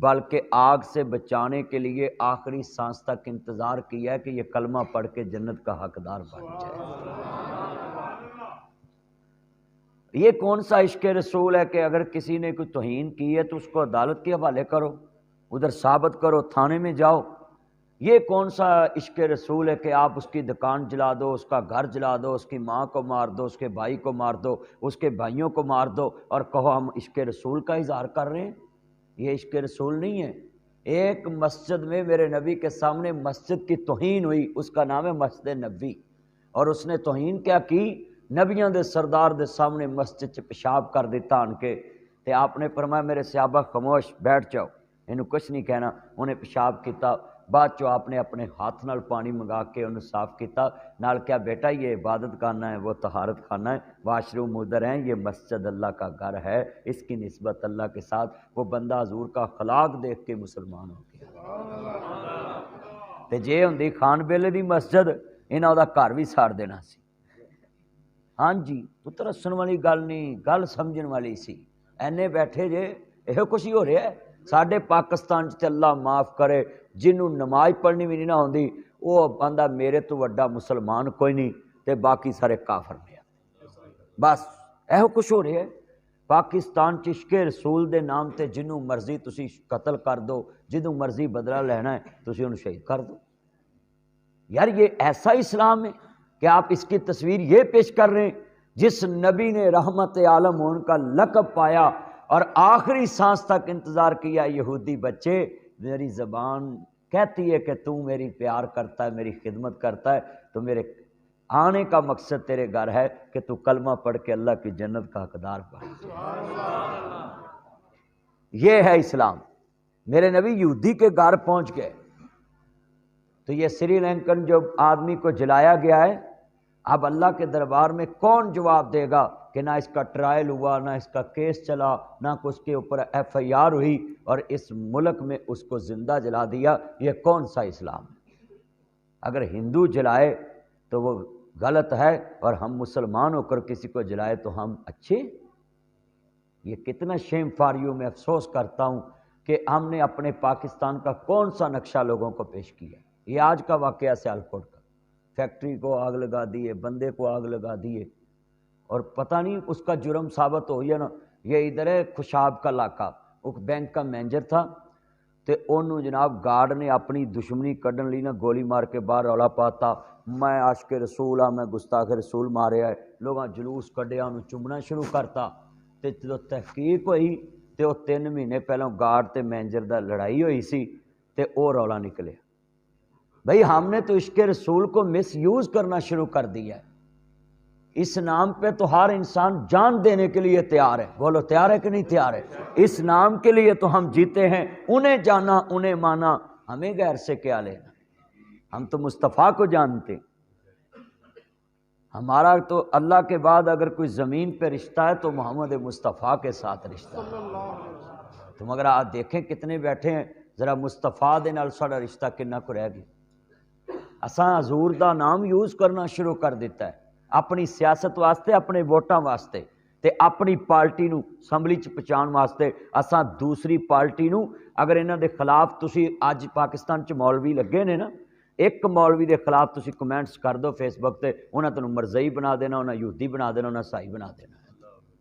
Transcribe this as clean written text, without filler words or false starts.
بلکہ آگ سے بچانے کے لیے آخری سانس تک انتظار کیا ہے کہ یہ کلمہ پڑھ کے جنت کا حقدار بن جائے۔ یہ کون سا عشق رسول ہے کہ اگر کسی نے کوئی توہین کی ہے تو اس کو عدالت کے حوالے کرو، ادھر ثابت کرو، تھانے میں جاؤ؟ یہ کون سا عشق رسول ہے کہ آپ اس کی دکان جلا دو، اس کا گھر جلا دو، اس کی ماں کو مار دو، اس کے بھائی کو مار دو، اس کے بھائیوں کو مار دو اور کہو ہم عشق رسول کا اظہار کر رہے ہیں؟ یہ عشق رسول نہیں ہے۔ ایک مسجد میں میرے نبی کے سامنے مسجد کی توہین ہوئی، اس کا نام ہے مسجد نبوی، اور اس نے توہین کیا کی؟ نبیاں دے سردار دے سامنے مسجد چ پیشاب کر دیتا ان کے، تے آپ نے فرمایا میرے صحابہ خاموش بیٹھ جاؤ، انہوں کچھ نہیں کہنا۔ انہیں پیشاب کیتا، بعد چو آپ نے اپنے ہاتھ نال پانی منگا کے انہوں صاف کیتا، نال کیا بیٹا یہ عبادت خانہ ہے، وہ طہارت خانہ ہے، واش روم ادھر ہیں، یہ مسجد اللہ کا گھر ہے، اس کی نسبت اللہ کے ساتھ۔ وہ بندہ حضور کا اخلاق دیکھ کے مسلمان ہو گیا۔ تے جے ہوندی خان بیلے دی مسجد، انہاں دا گھر بھی ساڑ دینا سی۔ ہاں جی، پتر ہسن والی گل نہیں، گل سمجھن والی سی۔ اینے بیٹھے جے یہ کچھ ہی ہو رہا ہے ساڈے پاکستان تے، اللہ معاف کرے، جنوں نماز پڑھنی بھی نہیں نہ ہوندی وہ بندہ میرے تو وڈا مسلمان کوئی نہیں تے باقی سارے کافر نے، بس یہ کچھ ہو رہا ہے پاکستان چ۔ عشق رسول دے نام تے جنوں مرضی تسی قتل کر دو، جنوں مرضی بدلہ لینا ہے تسی انہوں شہید کر دو۔ یار یہ ایسا اسلام ہے کہ آپ اس کی تصویر یہ پیش کر رہے ہیں جس نبی نے رحمت عالم ہون کا لقب پایا اور آخری سانس تک انتظار کیا۔ یہودی بچے، میری زبان کہتی ہے کہ تو میری پیار کرتا ہے، میری خدمت کرتا ہے، تو میرے آنے کا مقصد تیرے گھر ہے کہ تو کلمہ پڑھ کے اللہ کی جنت کا حقدار بن جائے۔ یہ ہے اسلام۔ میرے نبی یہودی کے گھر پہنچ گئے تو یہ سری لنکن جو آدمی کو جلایا گیا ہے، اب اللہ کے دربار میں کون جواب دے گا کہ نہ اس کا ٹرائل ہوا، نہ اس کا کیس چلا، نہ اس کے اوپر ایف آئی آر ہوئی اور اس ملک میں اس کو زندہ جلا دیا؟ یہ کون سا اسلام ہے؟ اگر ہندو جلائے تو وہ غلط ہے اور ہم مسلمان ہو کر کسی کو جلائے تو ہم اچھے؟ یہ کتنا شیم فار یو، میں افسوس کرتا ہوں کہ ہم نے اپنے پاکستان کا کون سا نقشہ لوگوں کو پیش کیا۔ یہ آج کا واقعہ سیالکوٹ کا، فیکٹری کو آگ لگا دیے، بندے کو آگ لگا دیے، اور پتہ نہیں اس کا جرم ثابت ہو یا نا۔ یہ ادھر ہے خوشاب کا علاقہ، وہ بینک کا مینیجر تھا تے انہوں جناب گارڈ نے اپنی دشمنی کڈن لی نا، گولی مار کے باہر رولا پاتا، میں عاشق رسول ہاں، میں گستاخ رسول ماریا ہے، لوگاں جلوس کڈیا، انہوں چومنا شروع کرتا۔ تے جدوں تحقیق ہوئی تے وہ 3 مہینے پہلوں گارڈ تے مینیجر دا لڑائی ہوئی سی تے وہ رولا نکلے۔ بھئی ہم نے تو عشق رسول کو مس یوز کرنا شروع کر دیا ہے۔ اس نام پہ تو ہر انسان جان دینے کے لیے تیار ہے، بولو تیار ہے کہ نہیں تیار ہے؟ اس نام کے لیے تو ہم جیتے ہیں، انہیں جانا انہیں مانا، ہمیں غیر سے کیا لینا؟ ہم تو مصطفیٰ کو جانتے ہیں۔ ہمارا تو اللہ کے بعد اگر کوئی زمین پہ رشتہ ہے تو محمد مصطفیٰ کے ساتھ رشتہ ہے۔ تم اگر آپ دیکھیں کتنے بیٹھے ہیں، ذرا مصطفیٰ دے نال ساڈا رشتہ کنا کو رہ گیا؟ اساں حضور دا نام یوز کرنا شروع کر دیتا ہے اپنی سیاست واسطے، اپنے ووٹاں واسطے، تے اپنی پارٹی نو اسمبلی چ پہنچان واسطے۔ اساں دوسری پارٹی نو اگر انہاں دے خلاف تسی اج پاکستان چ مولوی لگے نے نا، ایک مولوی دے خلاف تسی کمنٹس کر دو فیس بک تے، انہاں تینوں مرزئی بنا دینا، انہاں یہودی بنا دینا، انہاں عیسائی بنا دینا۔